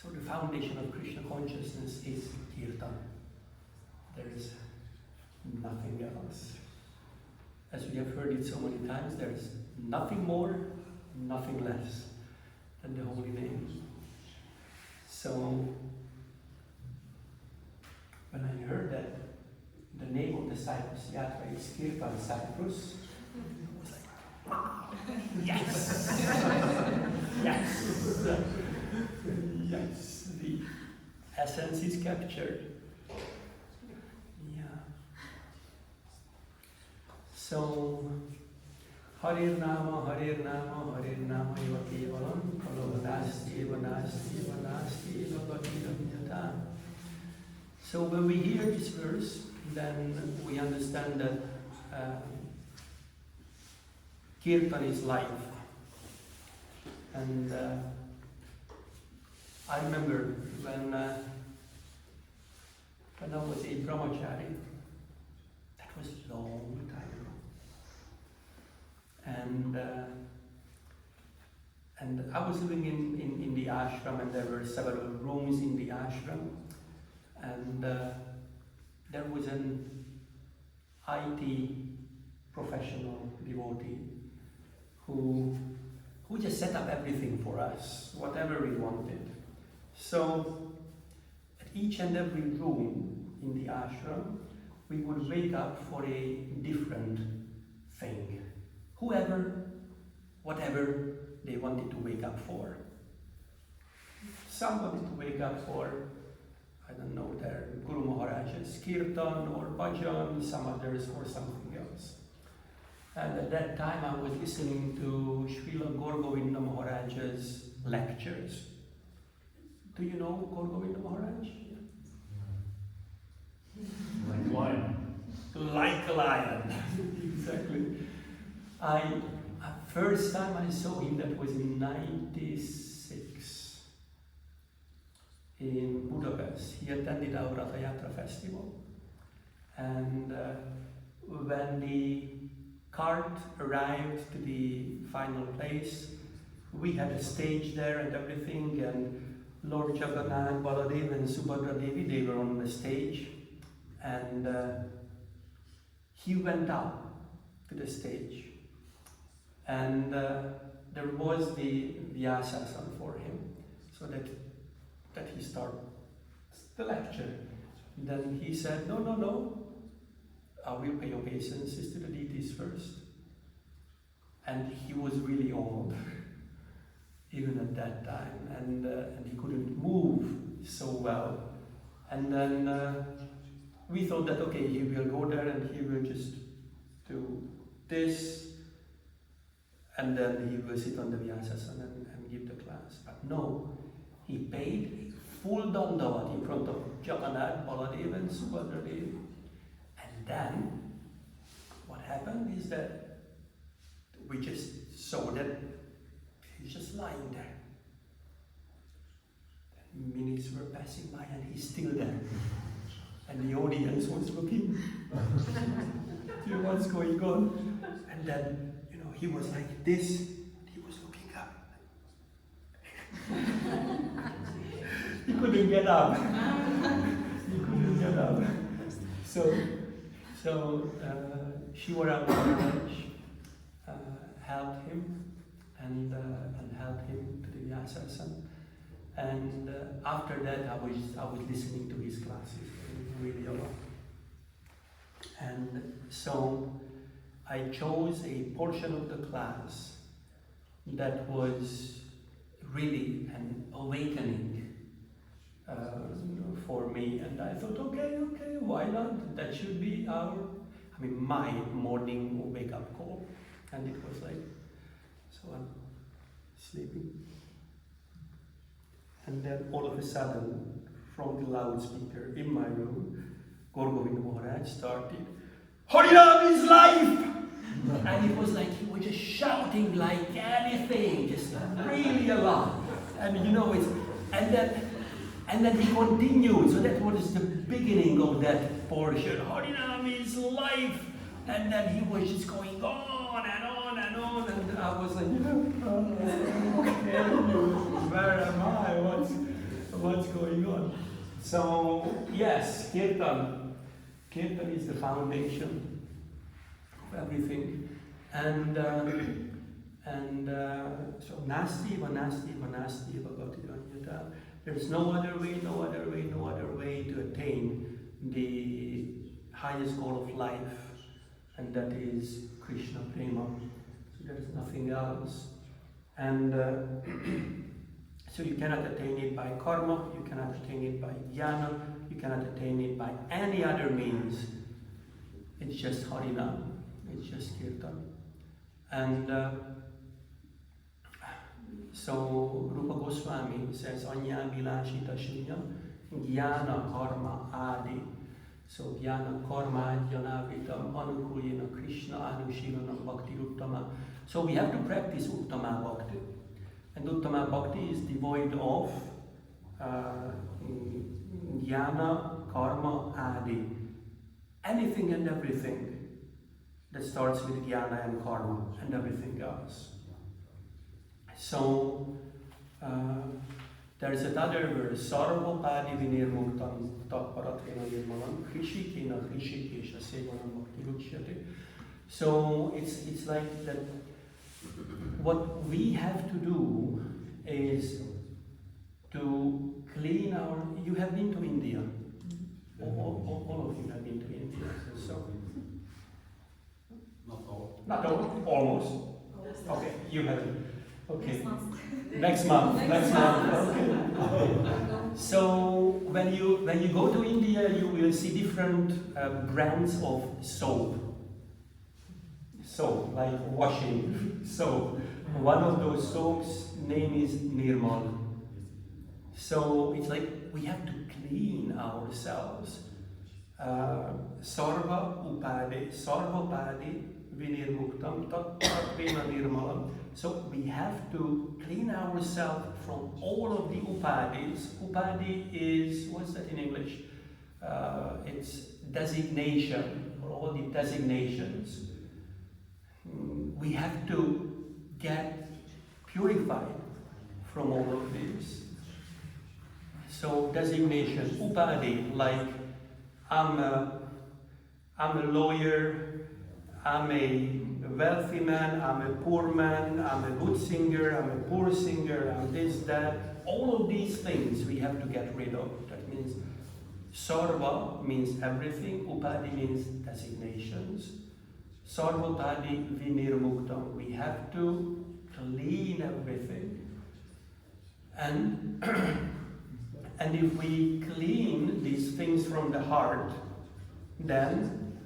So the foundation of Krishna consciousness is Kirtan. There is nothing else. As we have heard it so many times, there is nothing more, nothing less than the holy name. So when I heard that the name of the Cyprus Yatra is Kirtan Cyprus, I was like, wow, yes! Yes! Yes, the essence is captured. Yeah. So, Harir Nama, Harir Nama, Harir Nama, Eva Kevalam, Kalo Nasti, Eva Nasti, Eva Nasti, Eva Bhakti Vinyata. So when we hear this verse, then we understand that Kirtan is life. And I remember when I was a brahmachari, that was a long time ago. And I was living in the ashram, and there were several rooms in the ashram. And there was an IT professional devotee who just set up everything for us, whatever we wanted. So at each and every room in the ashram, we would wake up for a different thing. Whatever they wanted to wake up for. Some wanted to wake up for, I don't know, their Guru Maharaj's Kirtan or Bhajan, some others for something else. And at that time I was listening to Srila Gaur Govinda Maharaj's lectures. Do you know Gaur Govinda Maharaj? Like a lion. Like a lion. Exactly. First time I saw him, that was in 96 in Budapest. He attended our Radha Yatra festival. And when the cart arrived to the final place, we had a stage there and everything, and Lord Jagannath, Baladev and Subhadra Devi, they were on the stage, and he went up to the stage, and there was the Vyasasana for him, so that he started the lecture. And then he said, no, I will pay obeisances to the deities first. And he was really old, even at that time, and he couldn't move so well. And then we thought that, okay, he will go there and he will just do this, and then he will sit on the Vyasasana and give the class. But no, he paid full dandavat in front of Jagannath, Baladev and Subhadra Devi. And then, what happened is that we just saw that he's just lying there. And minutes were passing by and he's still there. And the audience was looking to what's going on. And then, he was like this, and he was looking up. He couldn't get up. He couldn't get up. So Shivaram Maharaj helped him and helped him to the Vyasasana. And after that, I was listening to his classes really a lot. And so I chose a portion of the class that was really an awakening for me, and I thought, okay, why not? That should be my morning wake-up call. And it was like, so I'm sleeping. And then all of a sudden, from the loudspeaker in my room, Gaur Govinda Maharaj started, Harinam is life! And it was like he was just shouting like anything, just really a lot. And and then he continued, so that was the beginning of that portion. Harinam is life! And then he was just going on and on and on, and I was like, okay, where am I? what's going on. So yes, Kirtan. Kirtan is the foundation of everything. And so Nasti Bhagavati. There's no other way to attain the highest goal of life, and that is Krishna Prema. So there's nothing else. And so you cannot attain it by karma, you cannot attain it by jnana, you cannot attain it by any other means. It's just Harinam, it's just Kirtan. And so Rupa Goswami says, Anya Vilashita Shunya, Jnana Karma Adi. So Jnana Karma Jnanavitam Anukulina Krishna Anushilana Bhakti Uttama. So we have to practice Uttama Bhakti. And Uttama Bhakti is devoid of Jnana Karma Adi. Anything and everything that starts with Jnana and Karma and everything else. So there's another verse, Sarvopadi Vinirmuktam Tatparatena Nirmalam Krishikena Krishikesha Sevanam Bhakti Ruchyate. So it's like that what we have to do is to clean our... You have been to India. All of you have been to India. So Not all. not all, almost. Okay, you haven't. Okay. Next month. Okay. So when you go to India, you will see different brands of soap. Soap, like washing soap. One of those soaps name is Nirmal. So it's like we have to clean ourselves. Sarva upadi vinirmuktam tattvena nirmalam. So we have to clean ourselves from all of the upadis. Upadi is, what's that in English? It's designation, or all the designations. We have to get purified from all of these. So designation, upadi, like I'm a lawyer, I'm a wealthy man, I'm a poor man, I'm a good singer, I'm a poor singer, I'm this, that. All of these things we have to get rid of. That means sarva means everything, upadi means designations. Sarvopadi vinirmuktam. We have to clean everything. And and if we clean these things from the heart, then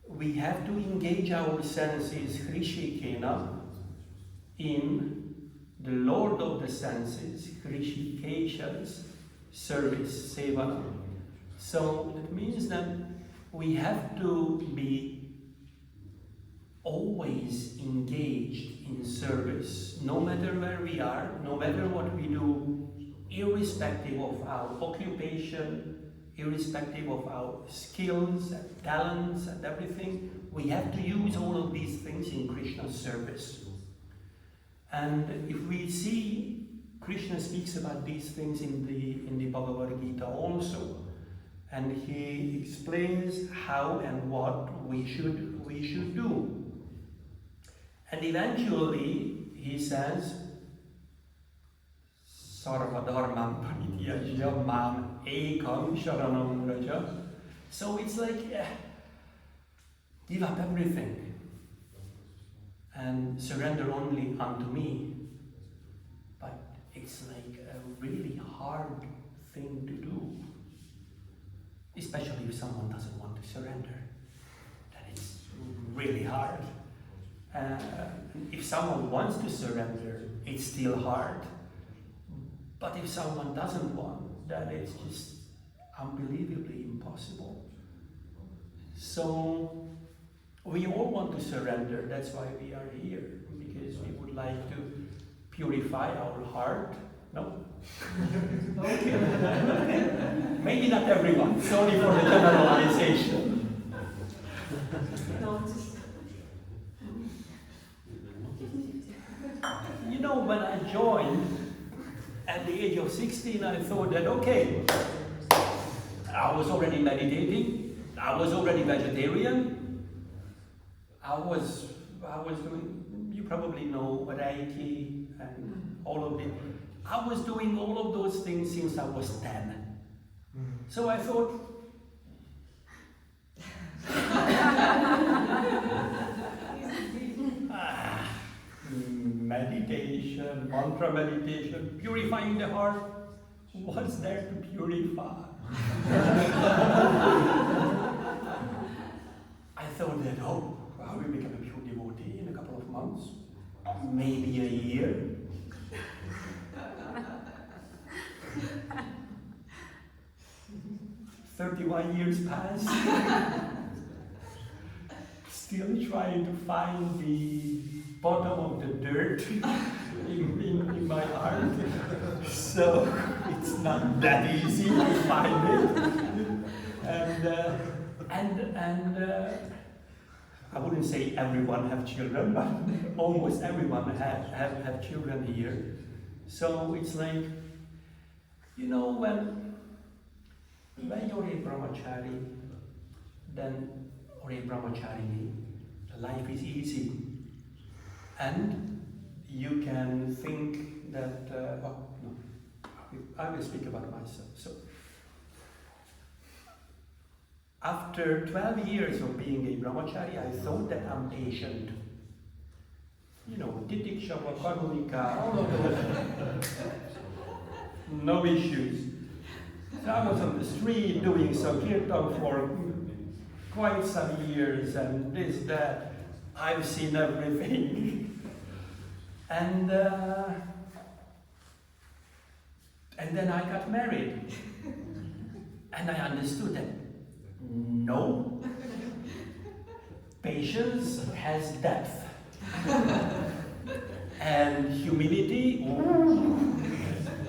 we have to engage our senses, Hrishikena, in the Lord of the senses, Hrishikesha's service, Sevana. So it means that we have to be always engaged in service, no matter where we are, no matter what we do, irrespective of our occupation, irrespective of our skills and talents and everything. We have to use all of these things in Krishna's service. And if we see, Krishna speaks about these things in the Bhagavad Gita also, and he explains how and what we should do. And eventually he says, Sarva dharmam parityajya mam ekam sharanam raja. So it's like, give up everything and surrender only unto me. But it's like a really hard thing to do, especially if someone doesn't want to surrender. Then it's really hard. If someone wants to surrender, it's still hard. But if someone doesn't want, then it's just unbelievably impossible. So we all want to surrender. That's why we are here, because we would like to purify our heart. No? Okay. Maybe not everyone. Sorry for the generalization. You know, when I joined at the age of 16, I thought that, okay, I was already meditating, I was already vegetarian, I was doing, you probably know, Reiki and all of it. I was doing all of those things since I was 10. So I thought, meditation, mantra meditation, purifying the heart, what's there to purify? I thought that, oh, I will become a pure devotee in a couple of months, maybe a year. "31 years passed, still trying to find the bottom of the dirt in my heart. So it's not that easy to find it. And I wouldn't say everyone have children, but almost everyone have children here. So it's like, you know, when you're a brahmachari, then, or a brahmacharini, life is easy. And you can think that, oh, no, I will speak about myself. So, after 12 years of being a brahmachari, I thought that I'm patient. You know, titik, shava, karulika, all of those. No issues. So I was on the street doing some kirtan for quite some years, and this, that. I've seen everything. And then I got married. And I understood that no, patience has depth. And humility,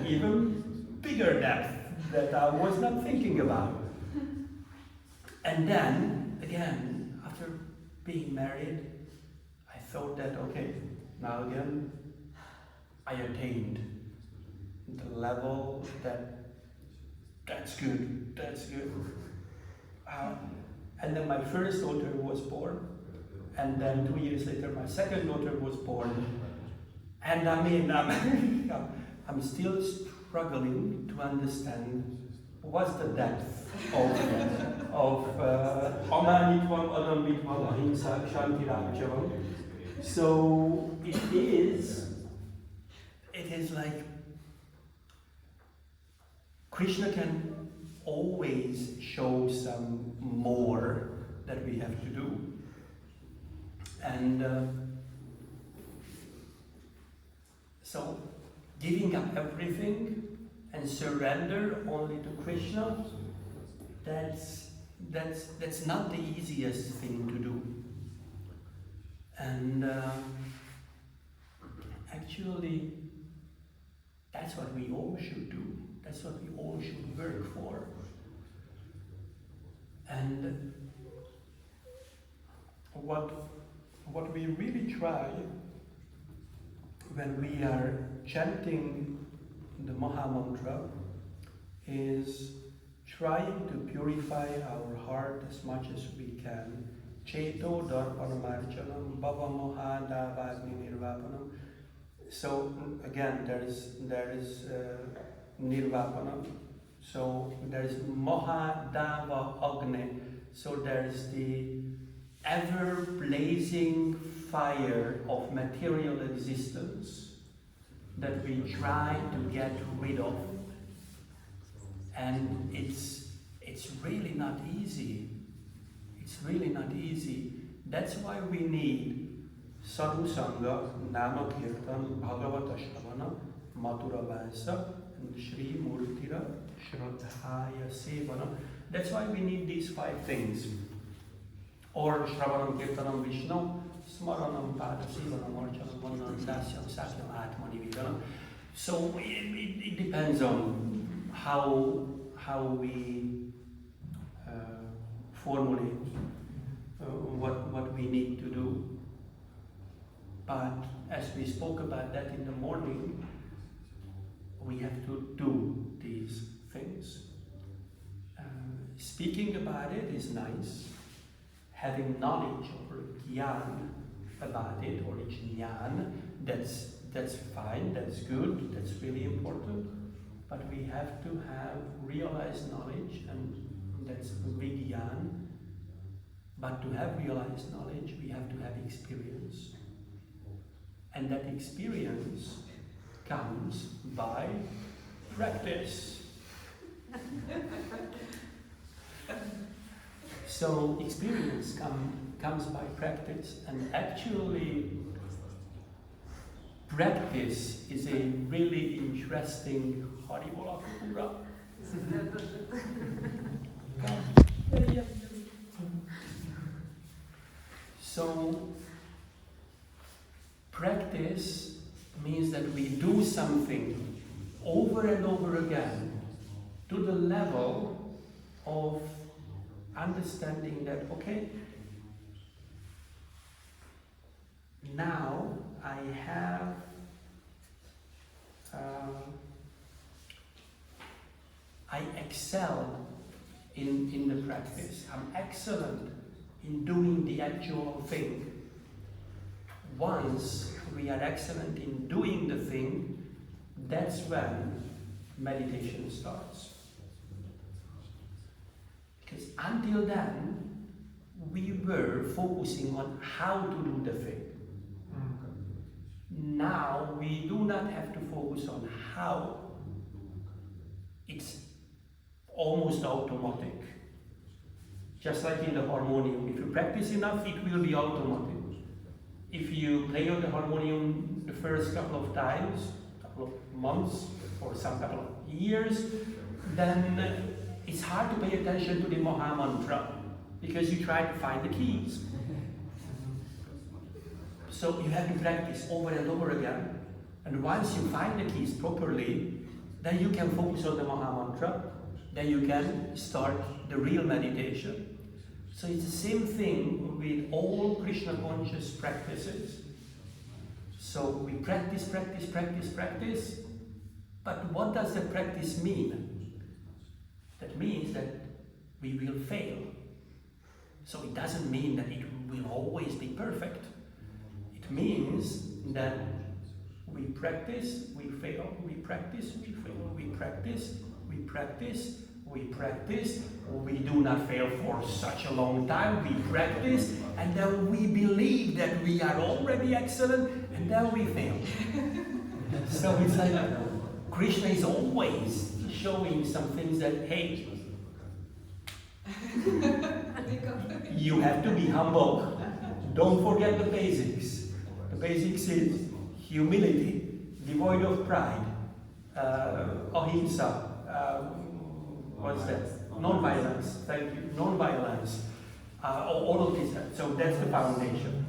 even bigger depth that I was not thinking about. And then, again, after being married, I thought that, okay, now again, I attained the level that's good, that's good. And then my first daughter was born, and then 2 years later my second daughter was born. And I mean, I'm still struggling to understand what's the depth of Amanitvam, Adambitvam, Ahimsa, Shanti Rajyavam. So it is like Krishna can always show some more that we have to do. And so giving up everything and surrender only to Krishna, that's not the easiest thing to do. And actually, that's what we all should do. That's what we all should work for. And what we really try when we are chanting the Maha Mantra is trying to purify our heart as much as we can. Cheto darpanamarchanam bhava moha davagni nirvapanam. So again, there is nirvapanam. So there is moha dava agne. So there is the ever blazing fire of material existence that we try to get rid of. And it's really not easy. It's really not easy. That's why we need sadhu sangha, nama kirtan, bhagavata shravana, mathura vasa, and shri murtira shraddhaya sevana. That's why we need these 5 things. Or shravanam kirtanam vishnu, smaranam pada sivanam archanam vanam dasyam sakyam atmani vidanam. So it depends on how we formulate what we need to do. But as we spoke about that in the morning, we have speaking about it is nice. Having knowledge or gyan about it, or jnana, that's fine, that's good, that's really important. But we have to have realized knowledge, and that's vigyan. But to have realized knowledge, we have to have experience. And that experience comes by practice. So experience comes by practice, and actually practice is a really interesting So practice means that we do something over and over again to the level of understanding that, okay, now I have I excel in the practice. I'm excellent in doing the actual thing. Once we are excellent in doing the thing, that's when meditation starts. Because until then, we were focusing on how to do the thing. Now we do not have to focus on how. It's almost automatic. Just like in the harmonium. If you practice enough, it will be automatic. If you play on the harmonium the first couple of times, couple of months, or some couple of years, then it's hard to pay attention to the Maha Mantra because you try to find the keys. So you have to practice over and over again, and once you find the keys properly, then you can focus on the Maha Mantra, then you can start the real meditation. So it's the same thing with all Krishna conscious practices. So we practice, but what does the practice mean? That means that we will fail. So it doesn't mean that it will always be perfect. It means that we practice, we fail, we practice, we fail, we practice, we practice, we practice, we do not fail for such a long time, we practice, and then we believe that we are already excellent, and then we fail. So it's like Krishna is always showing some things that, hey, you have to be humble. Don't forget the basics. The basics is humility, devoid of pride, ahimsa, what's that? Non-violence, thank you, non-violence, all of this. So that's the foundation.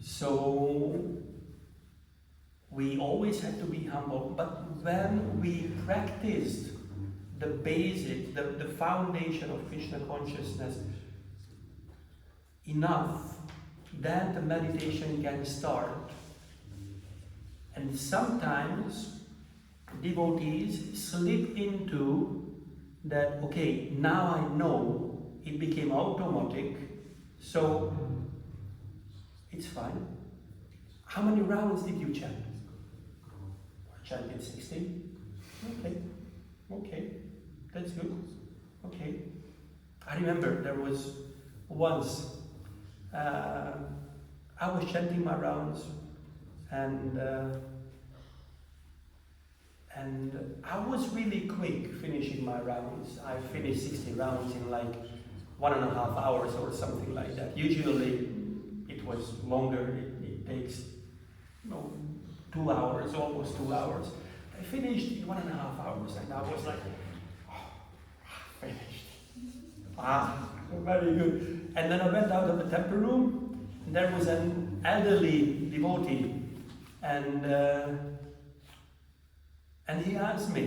So we always have to be humble, but when we practiced the basic, the foundation of Krishna consciousness enough, then the meditation can start. And sometimes devotees slip into that, okay, now I know, it became automatic, so it's fine. How many rounds did you chant? I chanted 16. Okay, that's good. Okay. I remember there was once, I was chanting my rounds, and I was really quick finishing my rounds. I finished 60 rounds in like 1.5 hours or something like that. Usually it was longer, it takes 2 hours, almost 2 hours. I finished in 1.5 hours, and I was like, finished. Very good. And then I went out of the temple room, and there was an elderly devotee, and he asked me,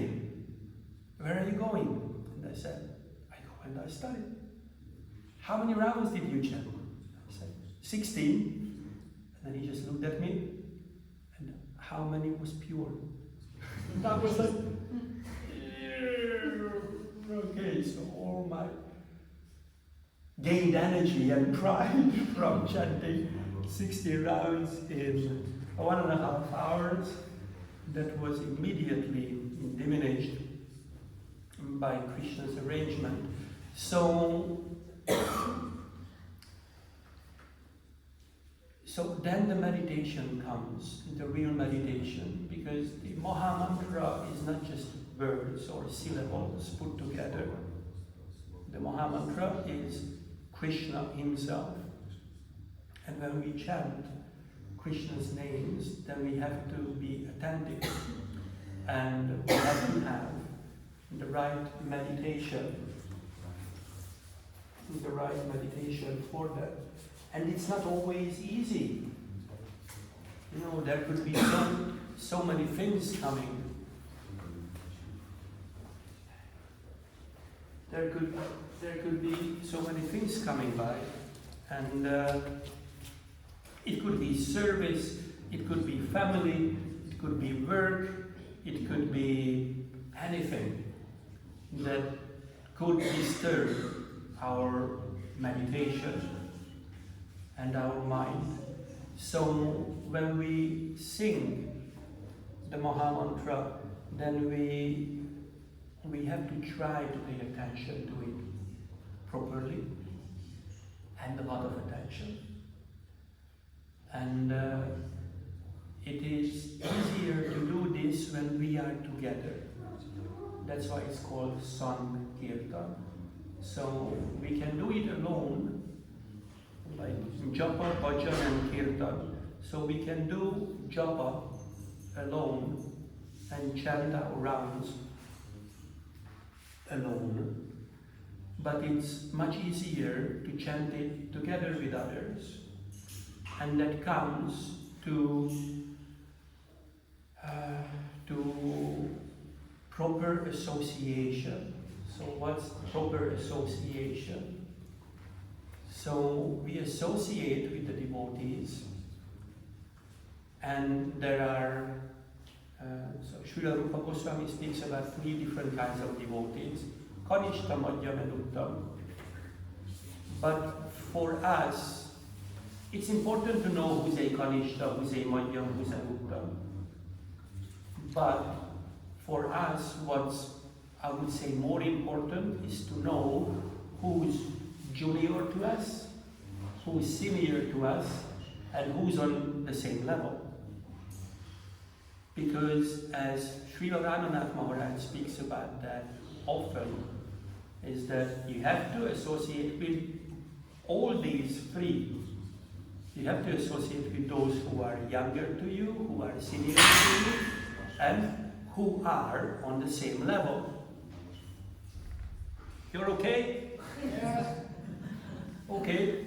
where are you going? And I said, I go and I study. How many rounds did you chant? I said, 16. And then he just looked at me, and how many was pure? And I was like, okay, so all my gained energy and pride from chanting 60 rounds in 1.5 hours. That was immediately diminished by Krishna's arrangement. So then the meditation comes, the real meditation, because the Maha Mantra is not just words or syllables put together. The Maha Mantra is Krishna himself. And when we chant Krishna's names, then we have to be attentive and we have to have the right meditation for that. And it's not always easy. You know, there could be so many things coming. There could be so many things coming by, and it could be service, it could be family, it could be work, it could be anything that could disturb our meditation and our mind. So when we sing the Maha Mantra, then we have to try to pay attention to it properly, and a lot of attention. And it is easier to do this when we are together. That's why it's called sung Kirtan. So we can do it alone, like japa, bhajan and kirtan. So we can do japa alone and chant our rounds alone. But it's much easier to chant it together with others. And that comes to proper association. So what's proper association? So we associate with the devotees, and there are, so Srila Rupa Goswami speaks about 3 different kinds of devotees, Kanishta, Madhyam and Uttam. But for us, it's important to know who's a Kanishta, who's a Madhyam, who's an Uttam. But for us, what's, I would say, more important is to know who's junior to us, who's senior to us, and who's on the same level. Because as Srila Rananath Maharaj speaks about that often, is that you have to associate with all these 3. You have to associate with those who are younger to you, who are senior to you, and who are on the same level. You're okay? Yeah. Okay.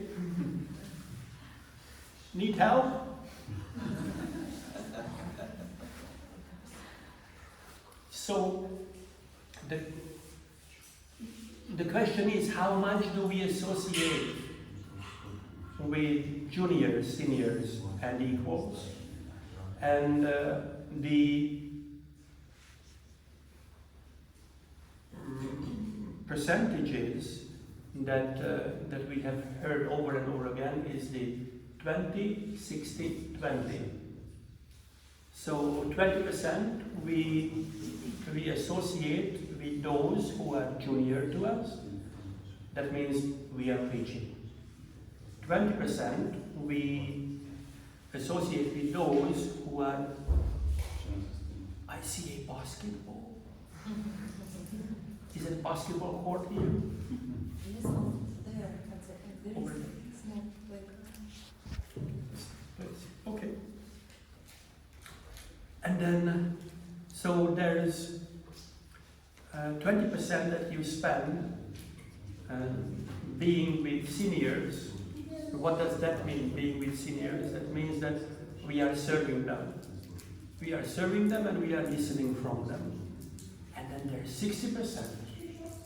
Need help? So the question is, how much do we associate with juniors, seniors, and equals? And the percentages that we have heard over and over again is the 20, 60, 20. So 20% we associate with those who are junior to us. That means we are preaching. 20% we associate with those who are, I see a basketball. Is it a basketball court here? Yes, there. There Over is there. small playground. Okay. And then, so there's 20% that you spend being with seniors. What does that mean, being with seniors? That means that we are serving them. We are serving them and we are listening from them. And then there's 60%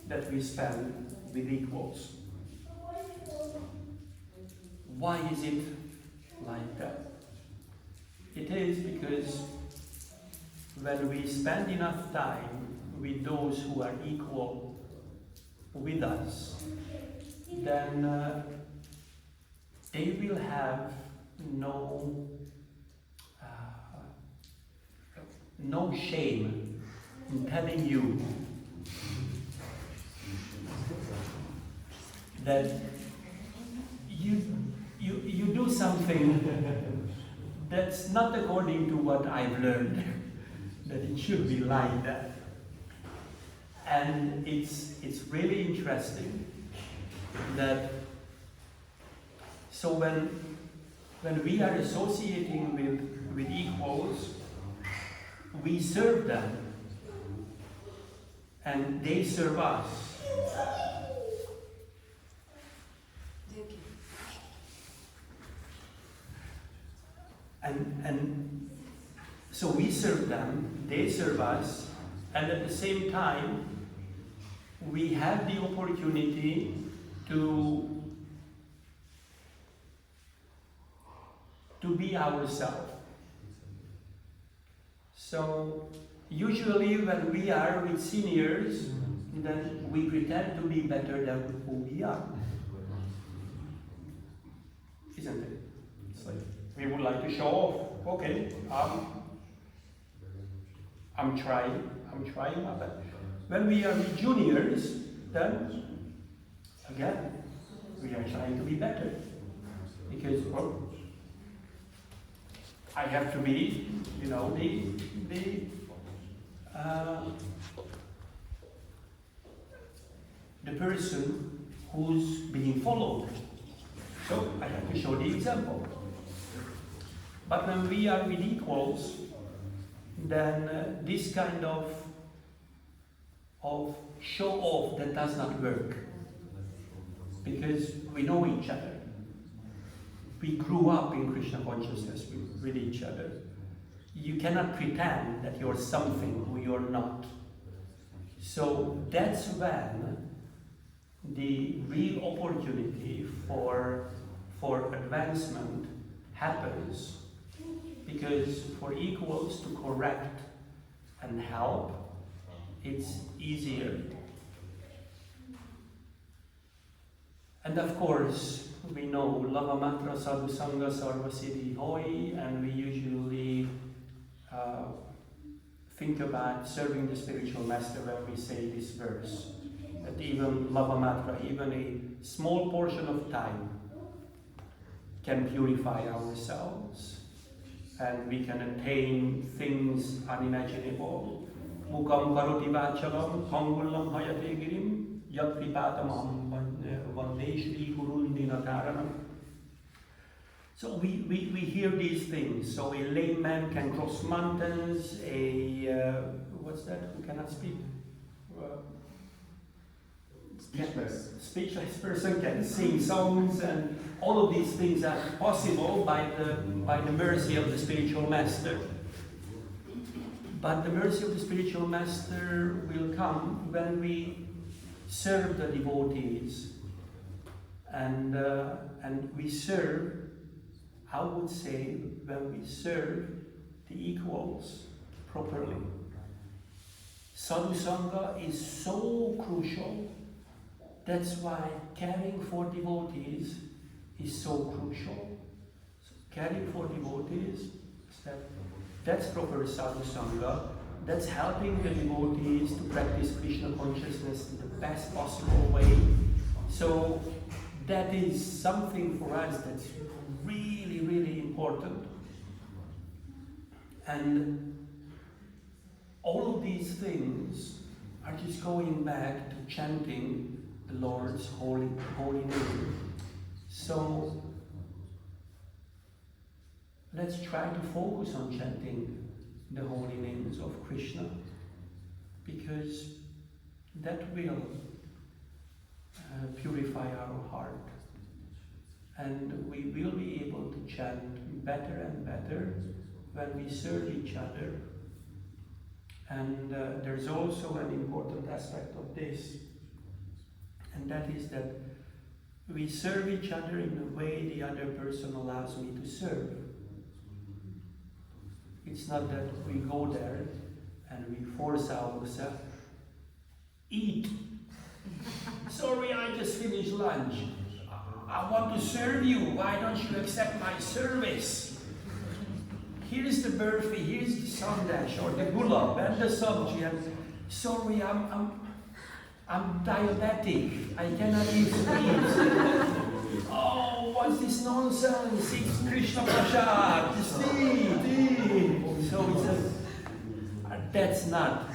that we spend with equals. Why is it like that? It is because when we spend enough time with those who are equal with us, then they will have no shame in telling you that you do something that's not according to what I've learned, that it should be like that. And it's really interesting that so when we are associating with equals, we serve them and they serve us. And so we serve them, they serve us, and at the same time we have the opportunity to be ourselves. So usually when we are with seniors, then we pretend to be better than who we are. Isn't it? It's like we would like to show off. Okay, I'm trying my best. When we are with juniors, then again we are trying to be better. Because I have to be, the person who's being followed. So I have to show the example. But when we are with equals, then this kind of show off that does not work. Because we know each other. We grew up in Krishna consciousness with each other. You cannot pretend that you're something who you're not. So that's when the real opportunity for advancement happens. Because for equals to correct and help, it's easier. And of course, we know Lava Mantra Sadhu Sangha Sarva Siddhi Hoy, and we usually think about serving the spiritual master when we say this verse. That even Lava Mantra, even a small portion of time can purify ourselves, and we can attain things unimaginable. Mukam karoti vachalam, pangullam hayate girim, yat vipatamam vandeshri gurundinataranam. So we hear these things. So a layman can cross mountains, what's that? Who cannot speak? Speechless person can sing songs, and all of these things are possible by the mercy of the spiritual master. But the mercy of the spiritual master will come when we serve the devotees, and we serve. I would say when we serve the equals properly. Sadhu Sangha is so crucial. That's why caring for devotees is so crucial. So caring for devotees, that's proper Sadhu Sangha. That's helping the devotees to practice Krishna consciousness in the best possible way. So that is something for us that's really, really important. And all of these things are just going back to chanting the Lord's holy name. So let's try to focus on chanting the holy names of Krishna, because that will purify our heart, and we will be able to chant better and better when we serve each other. And there's also an important aspect of this, and that is that we serve each other in the way the other person allows me to serve. It's not that we go there and we force ourselves, eat, sorry, I just finished lunch. I want to serve you. Why don't you accept my service? Here's the burfi, here's the sandesh, or the gulab, and the sabji. And sorry, I'm diabetic. I cannot eat sweets. Oh, what's this nonsense? It's Krishna Prasad. Just eat. So it's that's not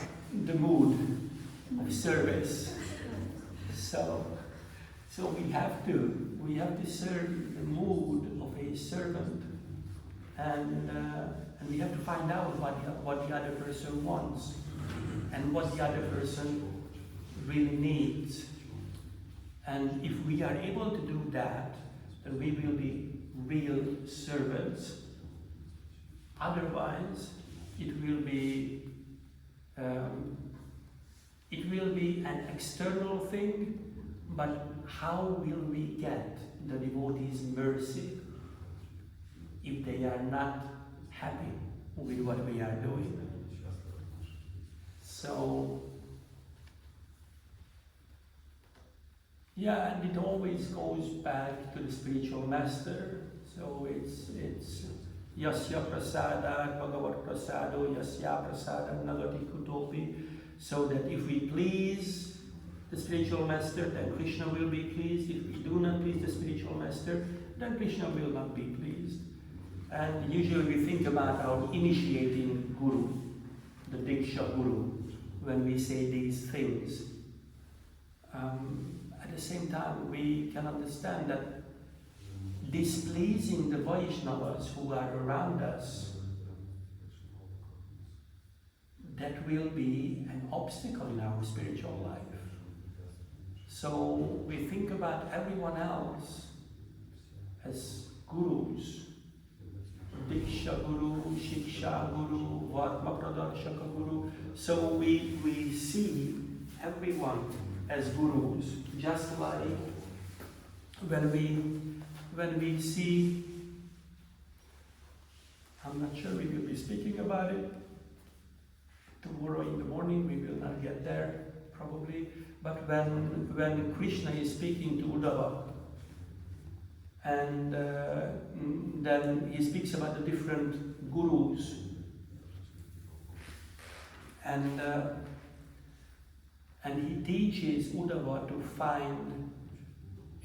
the mood of service. So we have to serve the mood of a servant, and we have to find out what the other person wants and what the other person really needs. And if we are able to do that, then we will be real servants. Otherwise, it will be an external thing, but how will we get the devotees' mercy if they are not happy with what we are doing? So, yeah, and it always goes back to the spiritual master. So it's Yasya Prasada, Bhagavat Prasado, Yasya Prasada, Nagati Kutopi. So that if we please the spiritual master, then Krishna will be pleased. If we do not please the spiritual master, then Krishna will not be pleased. And usually we think about our initiating guru, the Diksha guru, when we say these things. At the same time, we can understand that displeasing the Vaishnavas who are around us, that will be an obstacle in our spiritual life. So we think about everyone else as gurus. Diksha Guru, Shiksha Guru, Vatma Pradarshaka Guru. So we see everyone as gurus, just like when we see, I'm not sure we will be speaking about it tomorrow in the morning, we will not get there probably, but when Krishna is speaking to Uddhava, and then he speaks about the different gurus, and he teaches Uddhava to find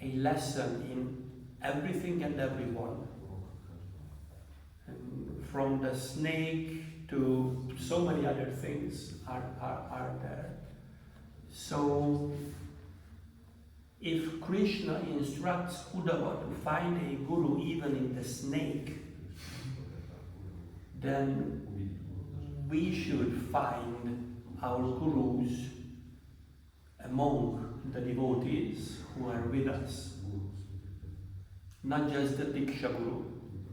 a lesson in everything and everyone, and from the snake to so many other things are there. So if Krishna instructs Uddhava to find a guru even in the snake, then we should find our gurus among the devotees who are with us, not just the Diksha Guru.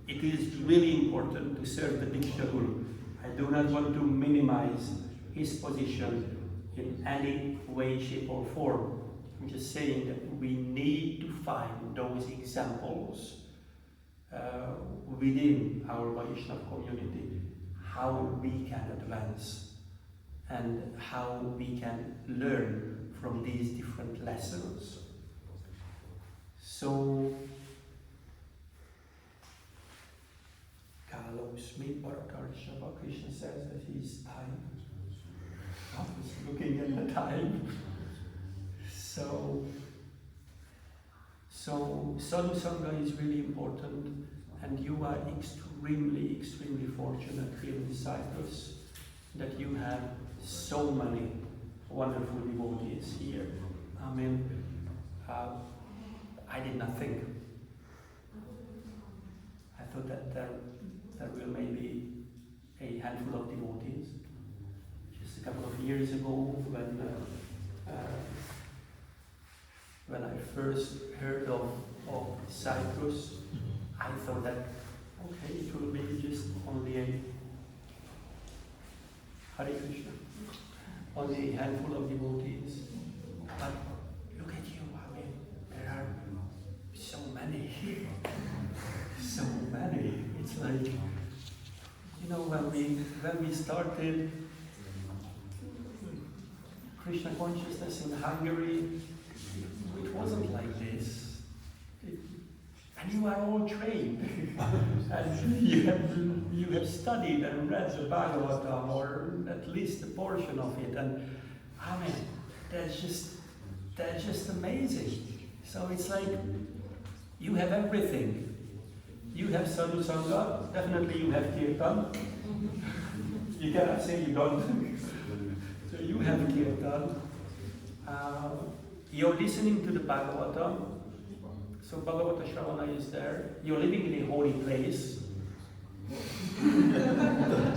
It is really important to serve the Diksha Guru. I do not want to minimize his position in any way, shape or form. I'm just saying that we need to find those examples within our Vaishnava community, how we can advance and how we can learn from these different lessons. So, Krishna says that he's time. I was looking at the time. So Sadhu Sangha is really important, and you are extremely, extremely fortunate here in Cyprus that you have so many wonderful devotees here. I mean, I did not think. I thought that there will maybe a handful of devotees. Just a couple of years ago, when I first heard of Cyprus, I thought that, okay, it will be just only a Hare Krishna, only a handful of devotees. But look at you, I mean, there are so many here, so many. It's like, you know, when we started Krishna consciousness in Hungary, it wasn't like this. And you are all trained. And you have studied and read the Bhagavatam, or at least a portion of it. And I mean, that's just amazing. So it's like you have everything. You have sadhu sangha, definitely you have kirtan. You cannot say you don't. So you have kirtan. You're listening to the Bhagavatam. So Bhagavata Shravana is there. You're living in a holy place.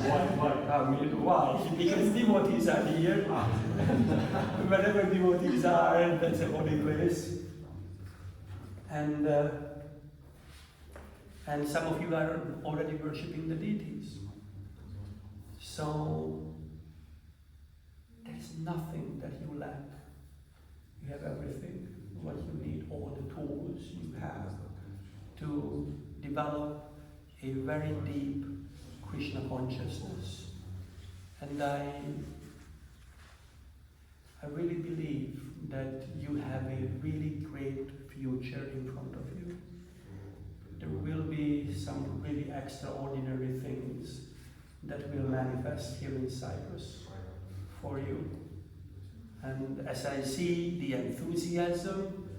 Why? I mean, why? Because devotees are here. Wherever devotees are, that's a holy place. And some of you are already worshipping the deities. So there's nothing that you lack. You have everything, what you need, all the tools you have to develop a very deep Krishna consciousness. And I really believe that you have a really great future in front of you. There will be some really extraordinary things that will manifest here in Cyprus for you. And as I see the enthusiasm,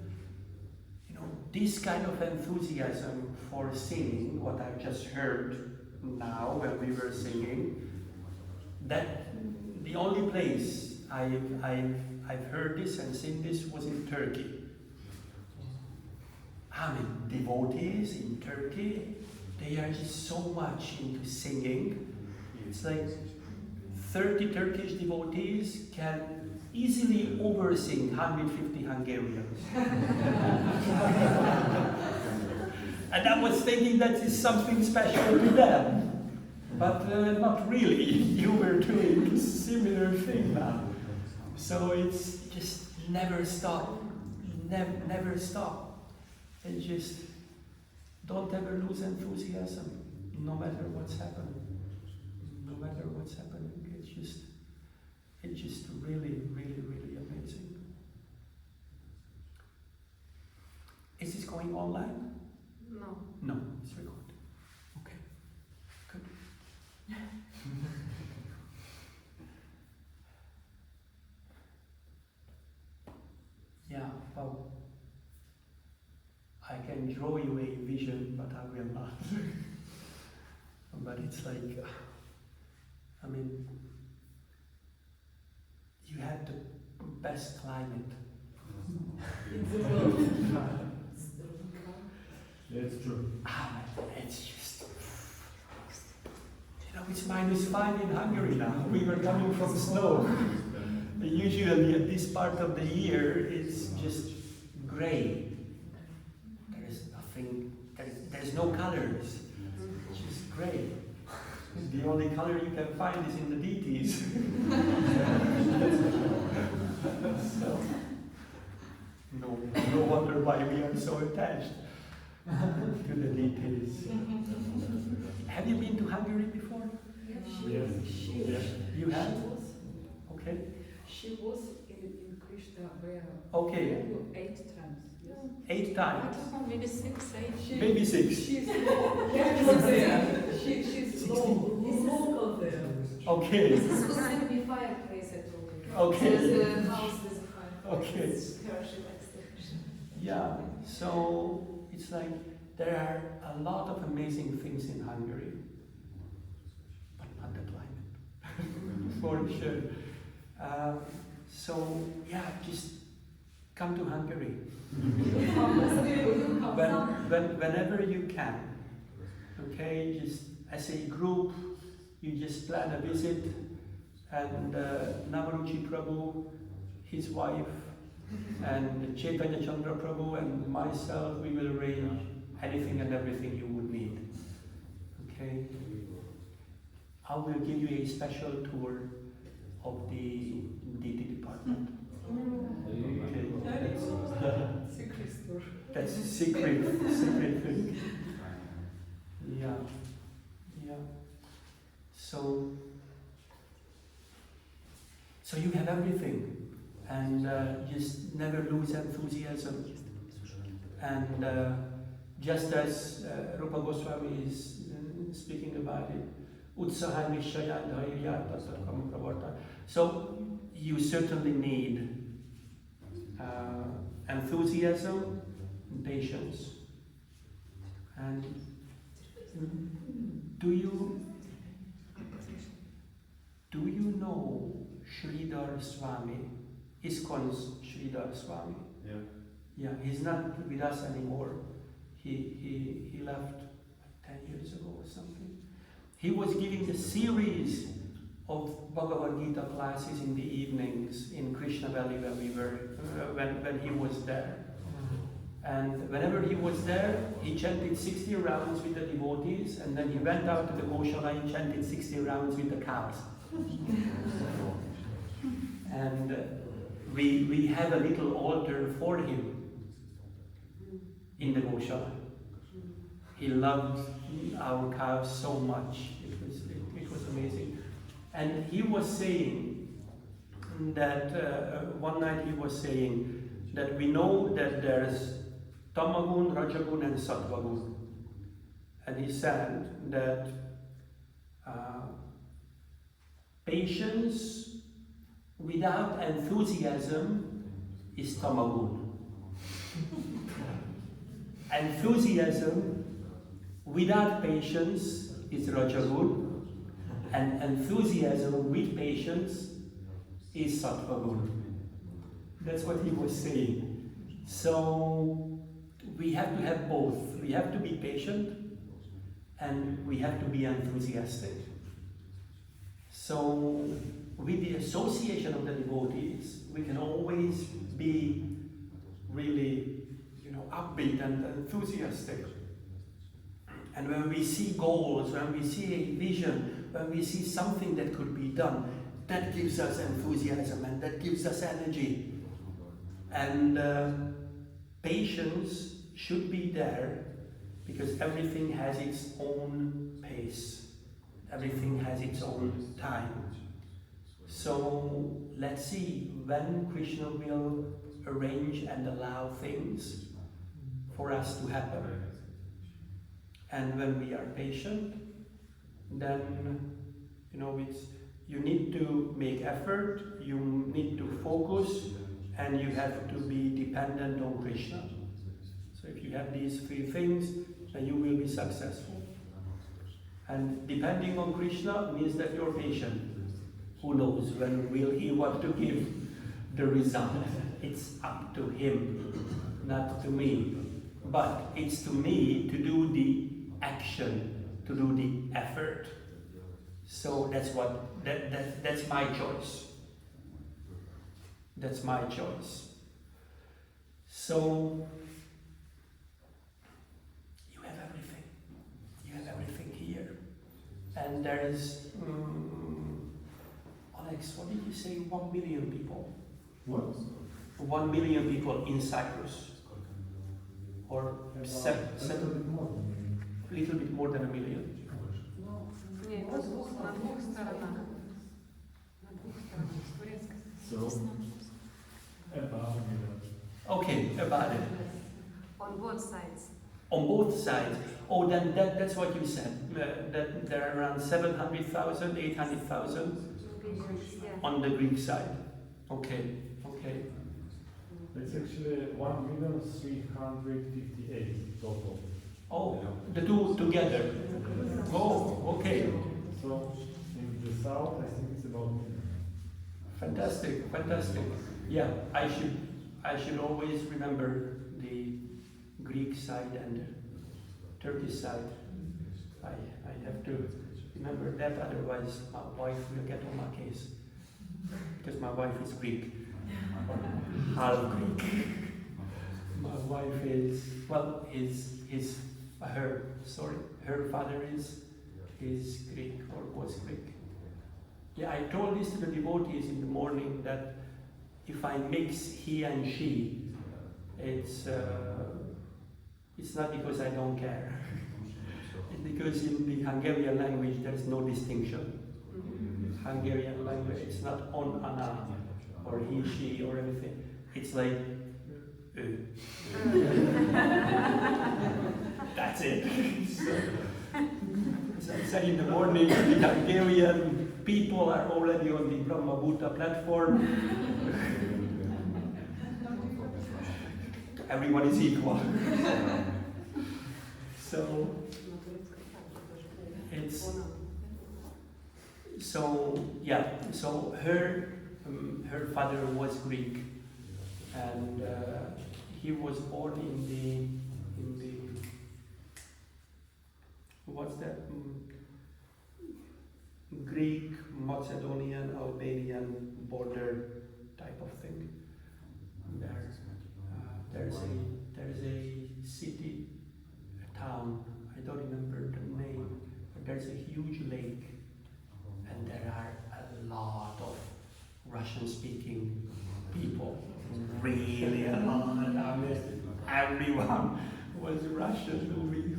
this kind of enthusiasm for singing, what I just heard now when we were singing, that the only place I've heard this and seen this was in Turkey. I mean, devotees in Turkey, they are just so much into singing. It's like 30 Turkish devotees can easily oversing 150 Hungarians. And I was thinking that is something special to them. But not really. You were doing a similar thing now. So it's just never stop. Never stop. And just don't ever lose enthusiasm, no matter what's happening. No matter what's happening, it's just really, really, really amazing. Is this going online? No. No, it's recorded. Okay, good. Yeah, well, I can draw you a vision, but I will not. But it's like, I mean, you have the best climate. In the world. That's true. It's just, it's -5 in Hungary now. We were coming from snow. Usually at this part of the year, it's just gray. There's nothing, there's no colors. It's just gray. The only color you can find is in the deities. So, no wonder why we are so attached to the deities. Have you been to Hungary before? Yes. You have? Okay. She was in Krishna where? Okay. 8 times. Yes. 8 times. Maybe 6, 8. Maybe 6. She's She's local there. Okay. This was going to be fireplace, I told you. Okay. There's a house with a fireplace. Okay. It's her, she likes the fish. Yeah. So it's like there are a lot of amazing things in Hungary, but not the climate, for sure. So yeah, just come to Hungary. Whenever you can. Okay, just as a group, you just plan a visit, and Navaruchi Prabhu, his wife, and Chaitanya Chandra Prabhu and myself, we will arrange anything and everything you would need. Okay? I will give you a special tour of the deity department. Okay? Secret store. That's a secret thing. Yeah. So you have everything. and just never lose enthusiasm. And just as Rupa Goswami is speaking about it, Utsaha Nishaya Dhairya Tattvam Pravarta. So you certainly need enthusiasm and patience. And do you know Sridhar Swami, ISKCON's Sridhar Swami? Yeah. Yeah, he's not with us anymore. He left 10 years ago or something. He was giving a series of Bhagavad Gita classes in the evenings in Krishna Valley where we were, when he was there. And whenever he was there, he chanted 60 rounds with the devotees, and then he went out to the Goshala and chanted 60 rounds with the cows. And we have a little altar for him in the Goshala. He loved our cows so much. It was amazing. And he was saying that one night he was saying that we know that there's Tamagun, Rajagun, and Sattvagun. And he said that patience without enthusiasm is Tamagun. Enthusiasm without patience is Rajagun. And enthusiasm with patience is Sattvagun. That's what he was saying. So we have to have both. We have to be patient and we have to be enthusiastic. So with the association of the devotees, we can always be really, upbeat and enthusiastic. And when we see goals, when we see a vision, when we see something that could be done, that gives us enthusiasm and that gives us energy. And patience should be there because everything has its own pace. Everything has its own time. So let's see when Krishna will arrange and allow things for us to happen. And when we are patient, then you need to make effort, you need to focus, and you have to be dependent on Krishna. So if you have these three things, then you will be successful. And depending on Krishna means that you're patient. Who knows when will he want to give the result? It's up to him, not to me. But it's to me to do the action, to do the effort. So that's my choice. That's my choice. So you have everything. You have everything here. And there is, Alex, what did you say? 1 million people. What? 1 million people in Cyprus. Or A little bit more than a little bit more than 1 million. Nie, to jest na dwóch stronach. Na dwóch stronach. Turecka. So, about Okay, about it. On both sides. On both sides. Oh, then that's what you said. That there are around 700,000, 800,000 Yeah. on the Greek side. Okay. It's actually 1,358,000 total. Oh, the two together. Oh, okay. So in the south, I think it's about Fantastic. Yeah, I should always remember the Greek side and the Turkish side. I have to remember that, otherwise my wife will get on my case. Because my wife is Greek. Half Greek. My wife is, her father is Greek or was Greek. Yeah, I told this to the devotees in the morning that if I mix he and she, it's not because I don't care. It's because in the Hungarian language there is no distinction. Hungarian language, it's not on, ana, or he, she, or anything. It's like, that's it. So I said in the morning, the Hungarian people are already on the Brahma Buddha platform. Everyone is equal. So it's so her father was Greek, and he was born in the what's that, Greek, Macedonian, Albanian border type of thing. There's a city, a town, I don't remember the name, but there's a huge lake, and there are a lot of Russian-speaking people. Really a lot. I mean, everyone was Russian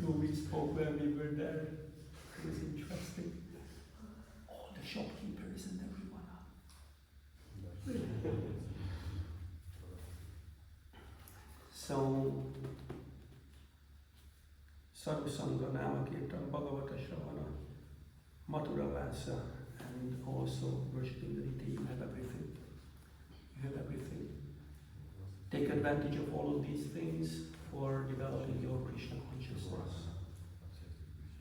who we spoke when we were there. It was interesting. All the shopkeepers and everyone. So, Sadhusanga Nama Kirtan Bhagavatashra van a Mathura Vasa, and also worshipping the deity. You have everything. You have everything. Take advantage of all of these things for developing your Krishna consciousness.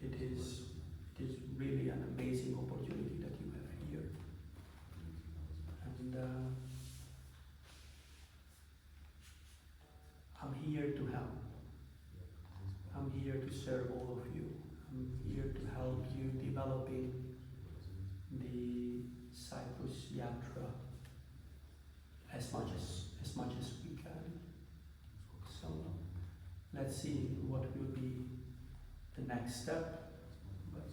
It is really an amazing opportunity that you have here. And I'm here to help. I'm here to serve all of you. I'm here to help you developing the Cyprus Yatra as much as we can. So let's see what will be the next step. But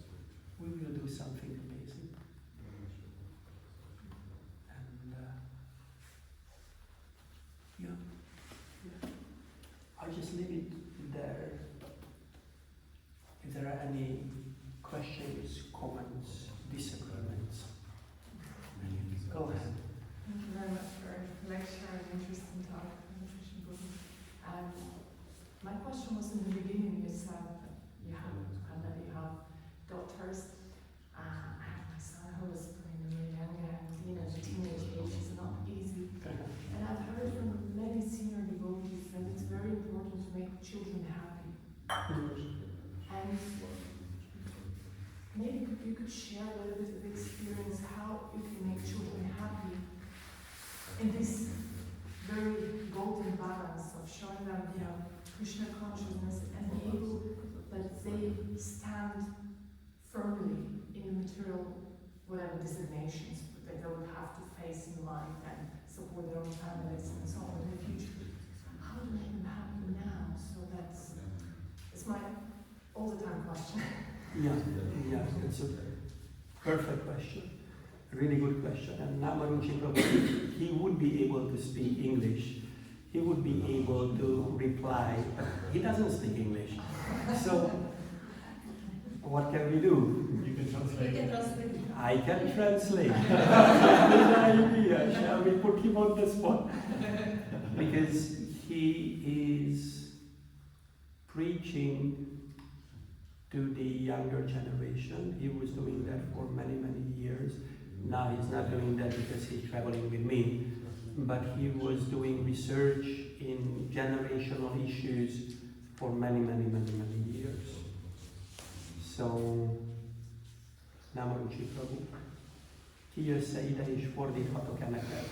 we will do something amazing. And I'll just leave it there. If there are any questions, comments, disagreements, go ahead. Thank you very much for the lecture and interesting talk on nutrition Buddhism. My question was in the beginning, you said that you have daughters. I have my son who was very young and the teenage age is not easy. And I've heard from many senior devotees that it's very important to make children happy. And maybe you could share a little bit of experience how you can make children happy in this very golden balance of showing them, Krishna consciousness and be able that they stand firmly in the material, whatever designations that they will have to face in life and support their own families and so on in the future. How to make them happy now? So it's my all the time question. Yeah, it's a perfect question. A really good question. And Namaruchi Prabhu, he would be able to speak English. He would be able to reply, but he doesn't speak English. So, what can we do? You can translate. I can translate. Good idea. Shall we put him on the spot? Because he is preaching to the younger generation. He was doing that for many, many years. Now he's not doing that because he's traveling with me. But he was doing research in generational issues for many, many, many, many years. So, Namaruchi Prabhu, ki jössze ide és fordíthatok-e neked?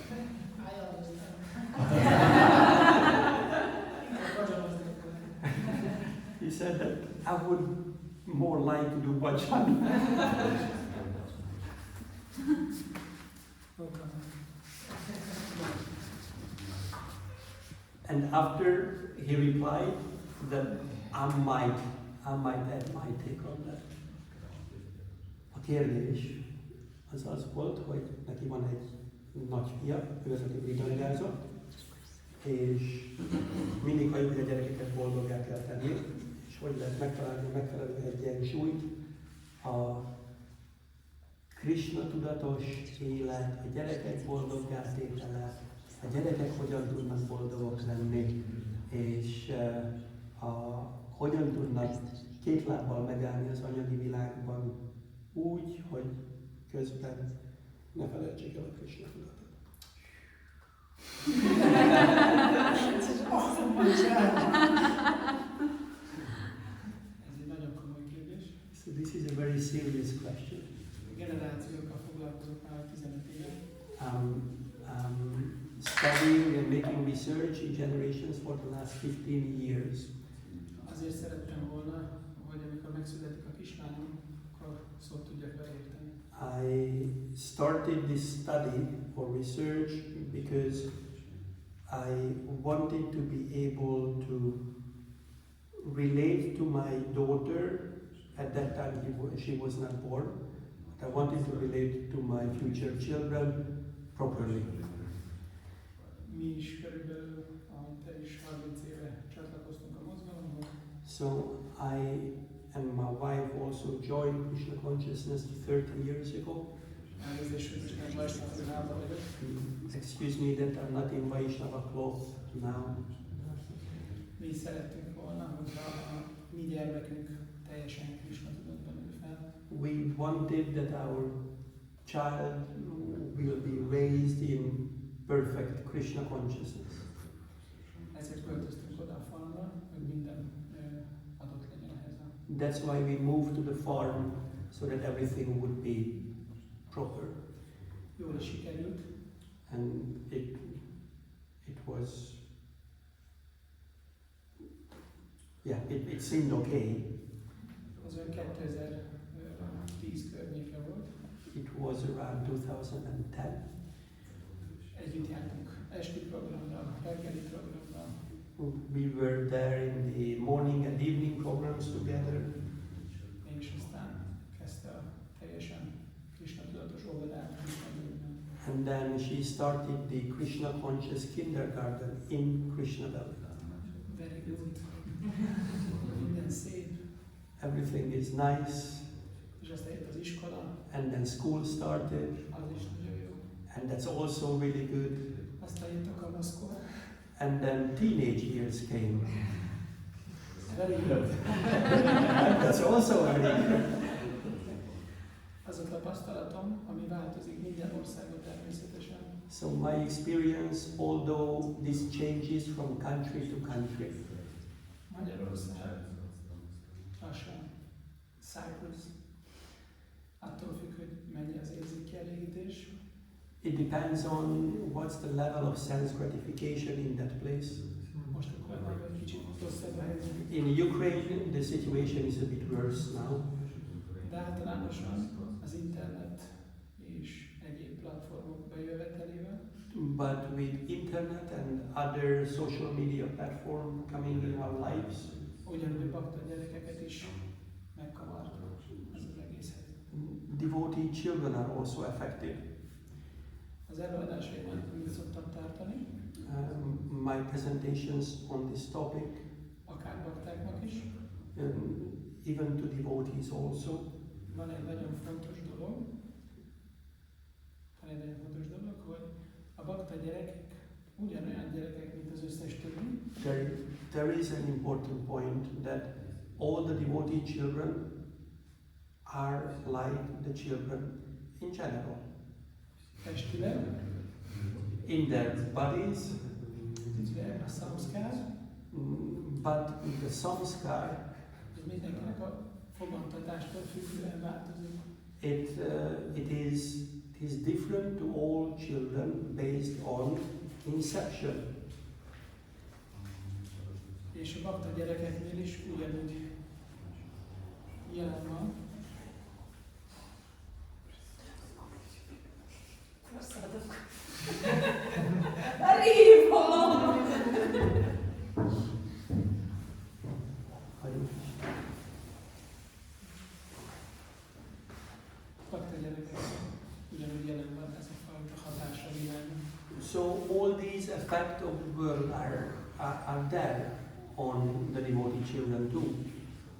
He said that I would more like to do bhajan. And after he replied that I might add my take on that. A kérdés az az volt, hogy neki van egy nagy fia, ő az, aki brigadázott, és mindig halljuk, hogy a gyerekeket boldoggá kell tenni, és hogy lehet megtalálni a megfelelő egyensúlyt a Krishna tudatos élet, a gyerekek boldoggá tétele, a gyerekek hogyan tudnak boldogok lenni, és hogyan tudnak két lábbal megállni az anyagi világban úgy, hogy közben ne felejtsék el a Krishna tudatot. Ez egy nagyon komoly kérdés. So this is a very serious question. Generációkkal foglalkozok már 15 éve. Studying and making research in generations for the last 15 years. Azért szerettem volna, hogy amikor megszületik a kislányom, akkor szót tudjak vele érteni. I started this study for research because I wanted to be able to relate to my daughter. At that time she was not born. But I wanted to relate to my future children properly. Mi is körülbelül, ahogy te is 30 éve csatlakoztunk a mozgalomhoz. So I and my wife also joined Krishna consciousness 30 years ago. Elnézést, hogy most nem Vaisnava ruhában vagyok. Excuse me that I'm not in Vaishnava cloth now. Mi szerettünk volna, hogyha a mi gyermekünk teljesen Krishna tudatban nő fel. We wanted that our child will be raised in perfect Krishna consciousness. Ezért költöztünk oda a falra, hogy minden adott legyen ehhez a... That's why we moved to the farm so that everything would be proper. Jól is sikerült. And it was, yeah, it seemed okay. Az olyan 2010 környéke volt. It was around 2010. Együtt jártunk esti programra, reggeli programra. We were there in the morning and evening programs together. És aztán kezdte a teljesen Krishna tudatos óvodát. And then she started the Krishna conscious kindergarten in Krishna Valley. Very good. Minden szép. Everything is nice. És aztán jött az iskola. And then school started. Az is nagyon jó. And that's also really good. Aztán jött a kamaszkor. And then teenage years came. Very good. That's also very good. Az a tapasztalatom, ami változik minden országban természetesen. So my experience, although this changes from country to country, Magyarország, lassan, Cyprus, attól függ, hogy mennyi az érzékkielégítés. it depends on what's the level of sense gratification in that place. Most Ukrajnában egy kicsit rosszabb a helyzet. In Ukraine, the situation is a bit worse now. De általánosan az internet és egyéb platformok bejövetelével But with internet and other social media platform coming in our lives, ugyanúgy a bakta gyerekeket is megkavart ez az egész helyzet. devotee children are also affected. Az előadásaimat mit szoktam tartani, My presentations on this topic, akár baktáknak is. even to devotees also. Van egy nagyon fontos dolog, hogy a bakta gyerekek ugyanolyan gyerekek, mint az összes többi, There is an important point that all the devotee children are like the children in general. testileg, In their bodies, a samskár, but the samskar, ez mindenkinek a fogantatástól függően változik. it is different to all children based on inception. És a bakta gyerekeknél is ugyanúgy jelen van. Arrivo! Bakta gyerekek ugyanúgy jelen van ez a fajta hatás a világon. So all these effects of the world are there on the devotee children too.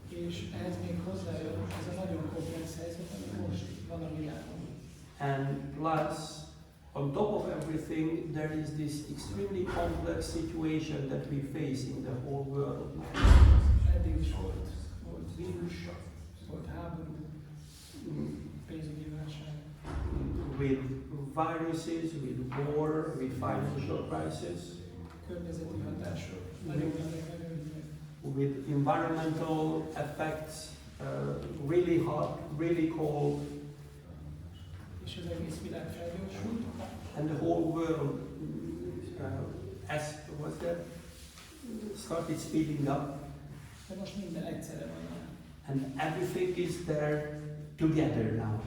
És ehhez még hozzájön ez a nagyon komplex helyzet, ami most van a világon. And plus, on top of everything, there is this extremely complex situation that we face in the whole world. Eddig is volt vírus, volt háború, pénzügyi válság. With viruses, with war, with financial crisis, Környezeti hatások, nagyon with environmental effects, really hot, really cold, és az egész világ felgyorsult, and the whole world, started speeding up, de most minden egyszerre van. and everything is there together now.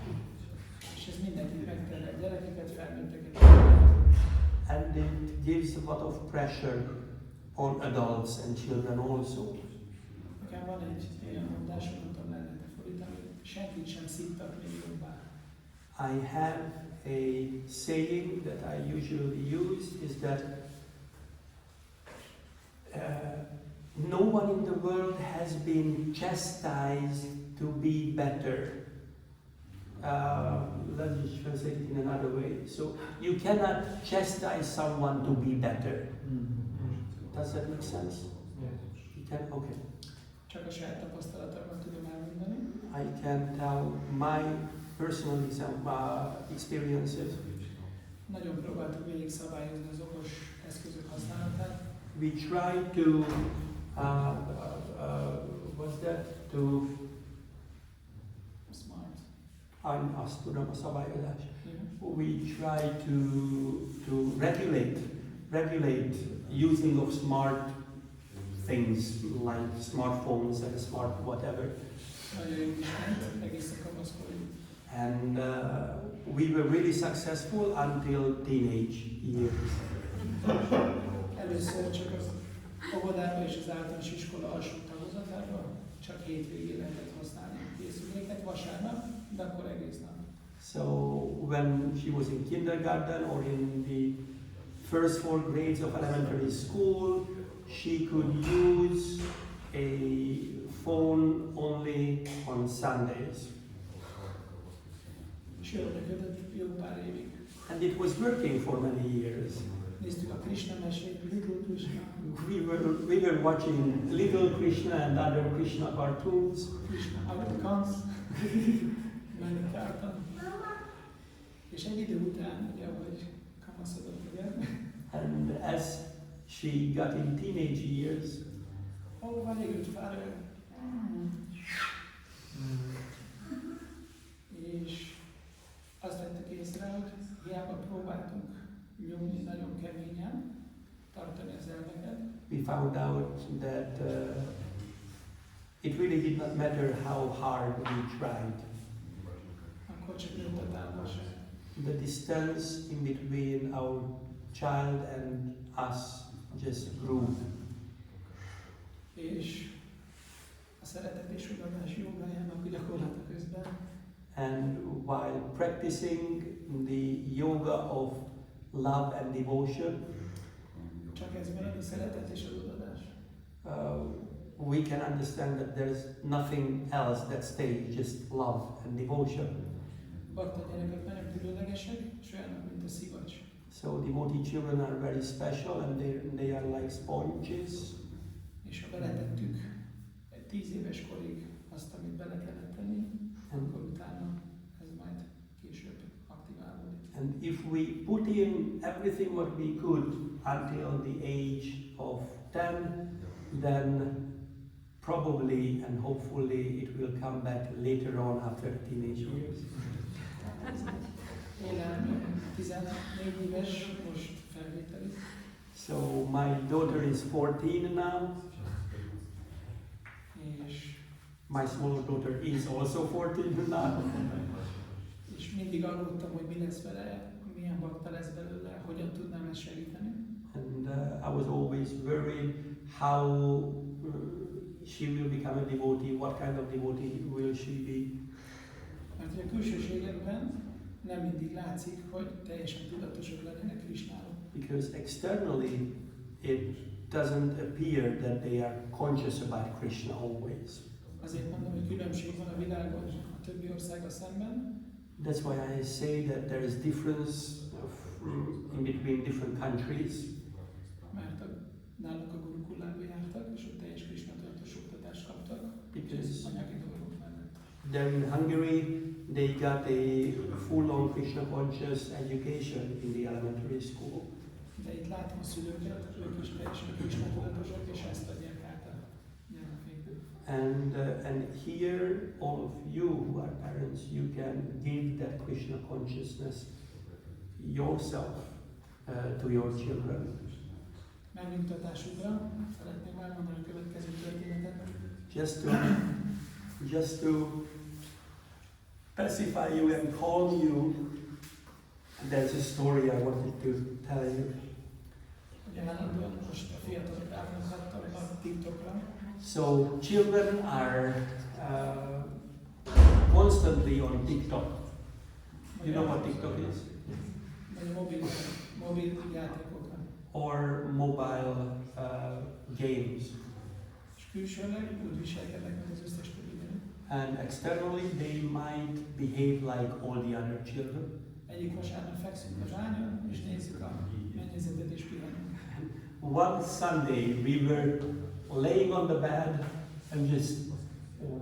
És ez mindenkit megterel, gyerekeket, felnőtteket. And it gives a lot of pressure on adults and children also. Nekem van egy olyan mondásom, nem tudom, le lehet fordítani, senkit sem szittak még jobbá. I have a saying that I usually use is that no one in the world has been chastised to be better. Let me translate it in another way. So you cannot chastise someone to be better. Does that make sense? You can? Okay. Csak a saját tapasztalatomat tudom elmondani. I can tell my personal experiences. Nagyon próbáltuk végig szabályozni az okos eszközök használatát. We try to, what's that? To, Smart. azt tudom, a szabályozás. Yeah. We try to regulate using of smart things like smartphones and smart whatever. Nagyon jó ismert, egészen kamaszkorig. And we were really successful until teenage years. Először csak az óvodában és az általános iskola alsó tagozatában csak hétvégén lehetett használni a készüléket, vasárnap, de akkor egész nap. So when she was in kindergarten or in the first 4 grades of elementary school, she could use a phone only on Sundays. És jól működött jó pár évig. And it was working for many years. Néztük a Krishna mesét, Little Krishna, We were watching Little Krishna and other Krishna cartoons. Krishna Outcomes, meditáltam. És egy idő után, ugye, ahogy kamaszodott a gyermek, And as she got in teenage years, oh, very good father. És azt vettük észre, hogy hiába próbáltunk nyomni nagyon keményen, tartani az elveket, we found out that it really did not matter how hard we tried. akkor csak nőtt a távolság. The distance in between our child and us just grew. És a szeretet és odadás jogájának a gyakorlata közben And while practicing the yoga of love and devotion, csak ez marad, a szeretet és az odadás. we can understand that there's nothing else that stays, just love and devotion. Bakta gyerekek nagyon különlegesek, és olyanok, mint a szivacs. So devotee children are very special and they are like sponges. És ha beletettük egy 10 éves korig azt, amit bele kellett tenni, akkor utána ez majd később aktiválódik. And if we put in everything what we could until the age of 10, then probably and hopefully it will come back later on after teenage years. Élem 14 éves, most felvételi. So my daughter is 14 now. És, My small daughter is also 14 now. és mindig aggódtam, hogy mi lesz vele, milyen bakta lesz belőle, hogyan tudnám ezt segíteni. And I was always worried how she will become a devotee, what kind of devotee will she be. Mert hogy a külsőségekben nem mindig látszik, hogy teljesen tudatosak lennének Krisnáról. Because externally it doesn't appear that they are conscious about Krishna always. Azért mondom, hogy különbség van a világon a többi országgal szemben, That's why I say that there is difference in between different countries. Mert nálunk a gurukulába jártak, és ott teljes Krishna tudatos oktatást kaptak, Because anyagi dolgok mellett. there in Hungary, they got a full-on Krishna conscious education in the elementary school. De itt látom a szülőket, ők is teljesen Krishna tudatosak, és ezt adják át a gyermekeknek. And here, all of you who are parents, you can give that Krishna consciousness yourself to your children. Megnyugtatásukra szeretném elmondani a következő történetet. Just to pacify you and calm you, there's a story I wanted to tell you. Ugye állandóan most a fiatalok rámutattak a TikTokra. So children are constantly on TikTok. You know what TikTok is? Vagy a mobil játékokra. Or mobile games. És külsőleg úgy viselkednek, mint az összes többi gyerek. And externally they might behave like all the other children. Egyik vasárnap fekszünk az ágyon, és nézzük a mennyezetet és pihenünk. One Sunday we were laying on the bed and just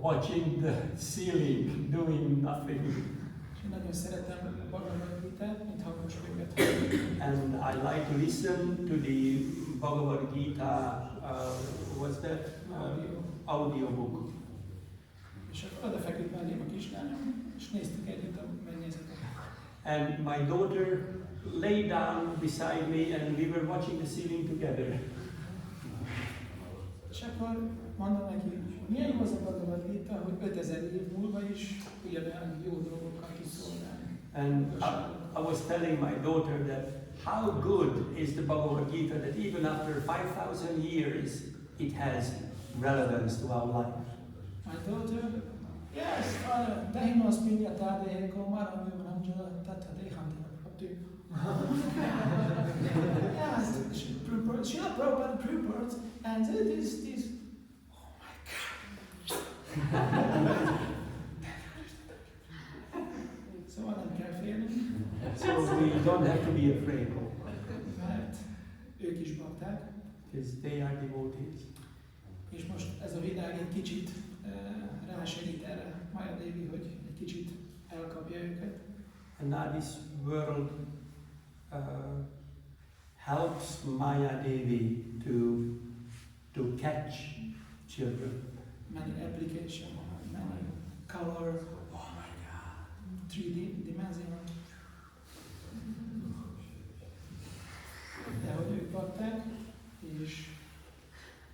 watching the ceiling, doing nothing. És én nagyon szeretem Bhagavad Gitát, mint hangos könyvet hallani. And I like to listen to the Bhagavad Gita, what's that? Audiobook. És akkor odafeküdt mellém a kislányom, és néztük együtt a mennyezetet. And my daughter lay down beside me and we were watching the ceiling together. És akkor mondom neki, milyen jó az a Bhagavad Gita, hogy 5000 év múlva is ugyanolyan jó dolgokkal tud szolgálni. And I was telling my daughter that how good is the Bhagavad Gita that even after 5,000 years it has relevance to our life. My daughter, yes, father, Dahimas Pinyata Deheko Maram Yumanamjala Tata Dehanti. Yes, Srila Prabhupada prepared, and this. Oh my God! Szóval nem kell félni, So we don't have to be afraid mert ők is bakták, because they are devotees. és most ez a világ egy kicsit rásegít erre Maya Devi, hogy egy kicsit elkapja őket. And now this world helps Maya Devi to catch children. Many application, many color, oh my God, 3D dimension. De hogy ők kapták, és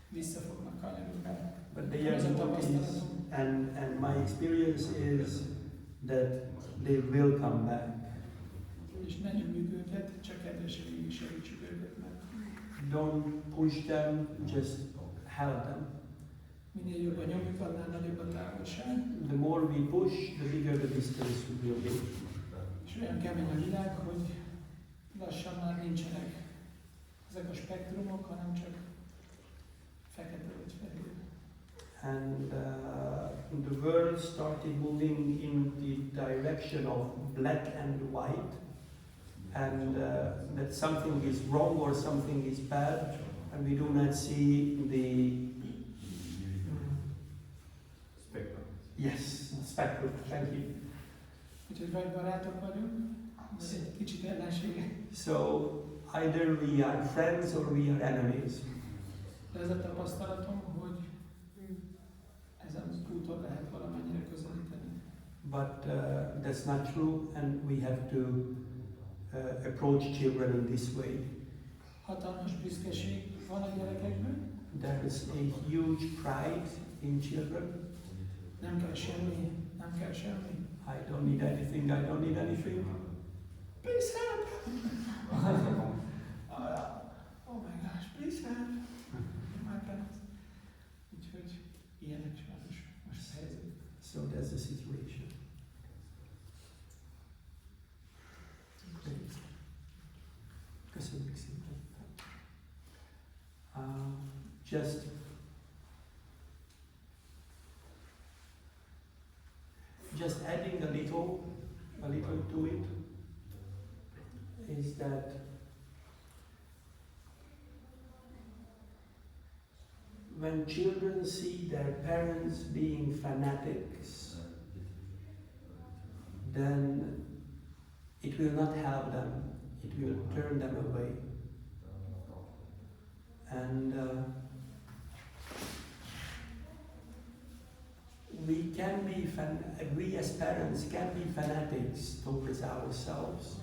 vissza fognak kanyarodni. But they are devotees, and my experience is that they will come back. És ne nyomjuk őket, csak kedvesen mégis segítsük őket, mert Don't push them, just help them. minél jobban nyomjuk, annál nagyobb a távolság. The more we push, the bigger the distance will be. És olyan kemény a világ, hogy lassan már nincsenek ezek a spektrumok, hanem csak fekete vagy fehér. And the world started moving in the direction of black and white, and that something is wrong or something is bad, and we do not see the Spectrum. yes spectrum. Thank you. Úgyhogy vagy barátok vagyunk, vagy egy kicsit ellenségek. So either we are friends or we are enemies. De ez a tapasztalatom, hogy ezen az úton lehet valamennyire közelíteni. But that's not true, and we have to approach children in this way. Hatalmas büszkeség van a gyerekekben, There is a huge pride in children. nem kell semmi, nem kell semmi. I don't need anything, I don't need anything. Please help! Oh my gosh, please help! My parents. Úgyhogy ilyenek sajnos most a helyzet. So that's the situation. Köszönjük szépen. Just adding a little to it, is that when children see their parents being fanatics, then it will not help them, it will turn them away. And we as parents can be fanatics towards ourselves,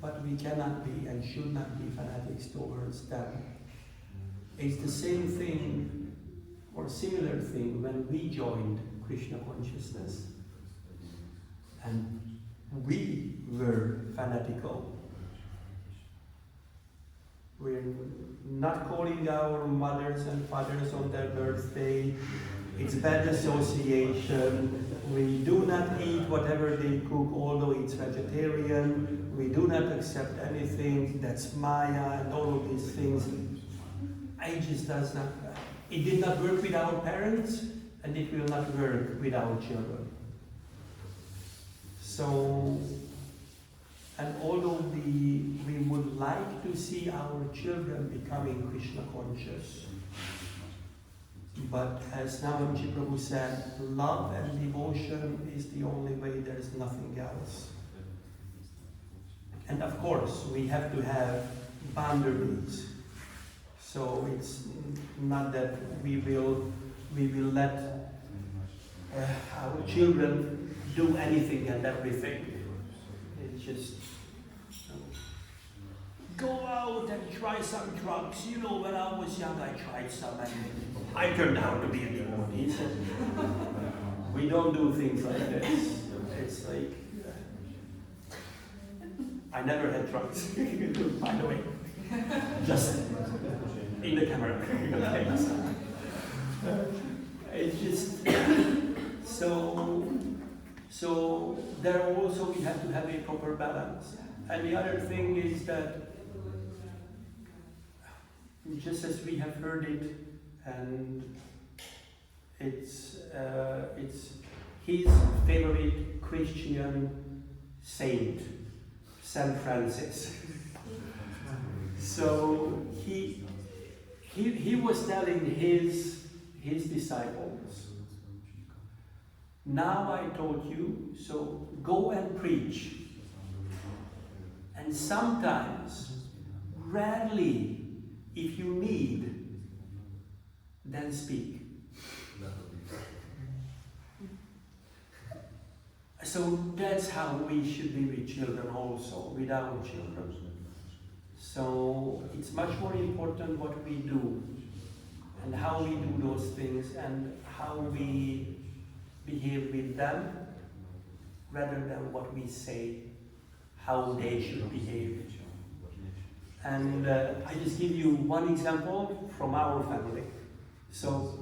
but we cannot be and should not be fanatics towards them. It's the same thing or similar thing when we joined Krishna consciousness and we were fanatical. We're not calling our mothers and fathers on their birthday. It's bad association. We do not eat whatever they cook, although it's vegetarian. We do not accept anything that's Maya and all of these things. It did not work with our parents, and it will not work with our children. So, and although we would like to see our children becoming Krishna conscious, but as Navamji Prabhu said, love and devotion is the only way, there is nothing else. And of course, we have to have boundaries. So it's not that we will let our children do anything and everything. It's just go out and try some drugs. You know, when I was young, I tried some and I turned out to be a devotee. We don't do things like this. It's like, I never had drugs, by the way. Just in the camera. It's just, so there also we have to have a proper balance. And the other thing is that, just as we have heard it, and it's his favorite Christian saint, Saint Francis. So he was telling his disciples, now I told you, so go and preach. And sometimes, rarely, if you need, then speak. So that's how we should be with children also, with our children. So it's much more important what we do and how we do those things and how we behave with them rather than what we say, how they should behave. And I just give you one example from our family. So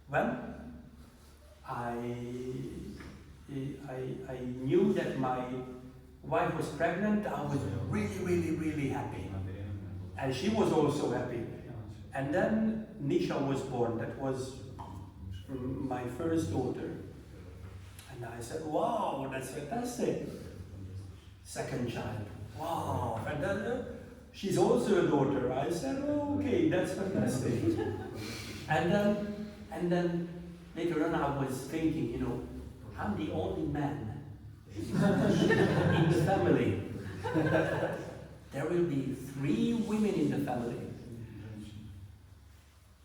when I knew that my wife was pregnant, I was really happy. And she was also happy. And then Nisha was born. That was my first daughter. And I said, wow, that's fantastic. Second child, wow. And then she's also a daughter. I said, oh, okay, that's fantastic. and then later on I was thinking, you know, I'm the only man in the family. There will be 3 women in the family.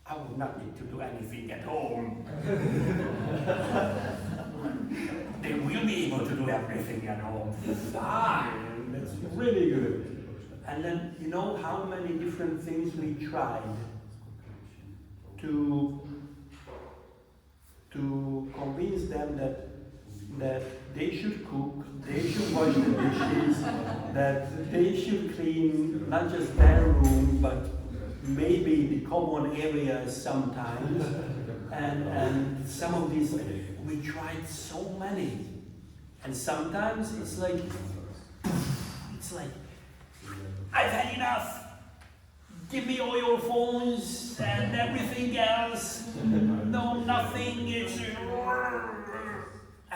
I will not need to do anything at home. They will be able to do everything at home. Fine, that's really good. And then, you know how many different things we tried to convince them that they should cook, they should wash the dishes, that they should clean not just their room, but maybe the common areas sometimes. And some of these, we tried so many. And sometimes it's like, I've had enough. Give me all your phones and everything else. No, nothing. It's...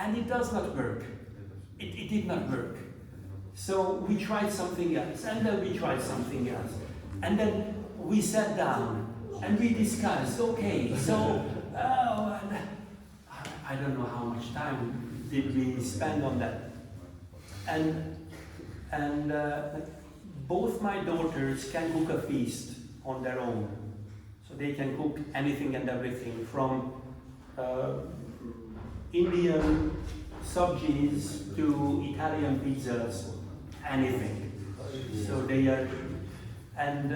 And it does not work. It did not work. So we tried something else, and then we tried something else. And then we sat down and we discussed, okay, so, I don't know how much time did we spend on that. And both my daughters can cook a feast on their own. So they can cook anything and everything from Indian sabjis to Italian pizzas, anything. So they are, and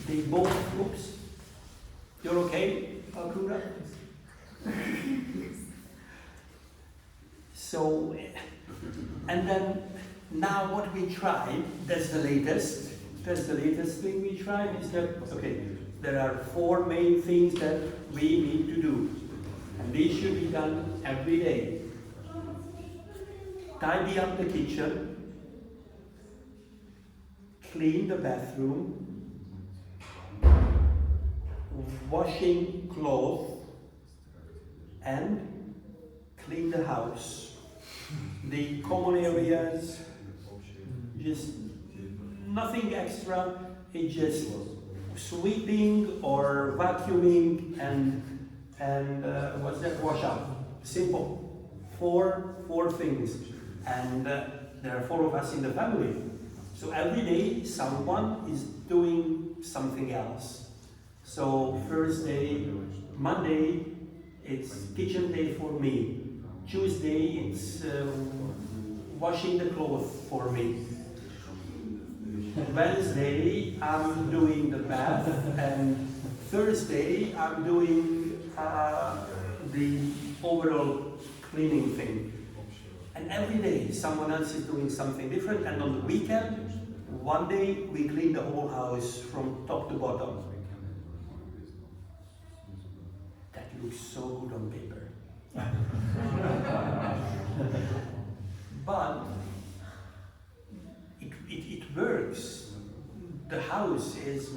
they both, oops, you're okay, Akura? So, and then now what we tried, that's the latest thing we tried is that, okay, there are 4 main things that we need to do. And these should be done every day. Tidy up the kitchen, clean the bathroom, washing clothes, and clean the house. The common areas, just nothing extra, it's just sweeping or vacuuming and what's that, wash up. Simple. 4 things. And there are 4 of us in the family. So every day someone is doing something else. So first day, Monday, it's kitchen day for me. Tuesday, it's washing the clothes for me. Wednesday, I'm doing the bath, and Thursday, I'm doing the overall cleaning thing. And every day, someone else is doing something different, and on the weekend, one day, we clean the whole house from top to bottom. That looks so good on paper. But it works. The house is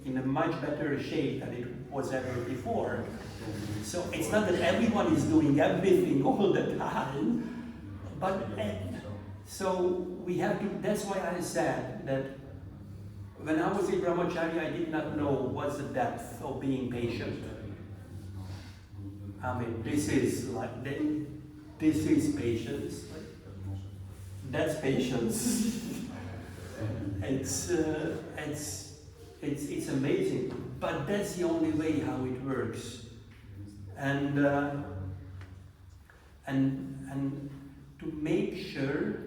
in a much better shape than it was ever before. So it's not that everyone is doing everything all the time, but so we have to, that's why I said that when I was in Brahmacharya, I did not know what's the depth of being patient. I mean, this is patience. That's patience. It's amazing, but that's the only way how it works. And to make sure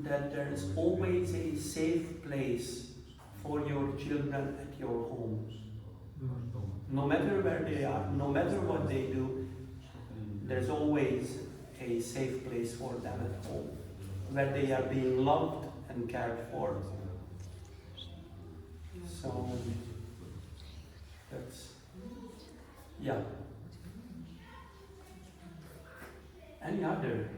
that there is always a safe place for your children at your home. No matter where they are, no matter what they do, there's always a safe place for them at home, where they are being loved and cared for. So, that's, yeah. Any other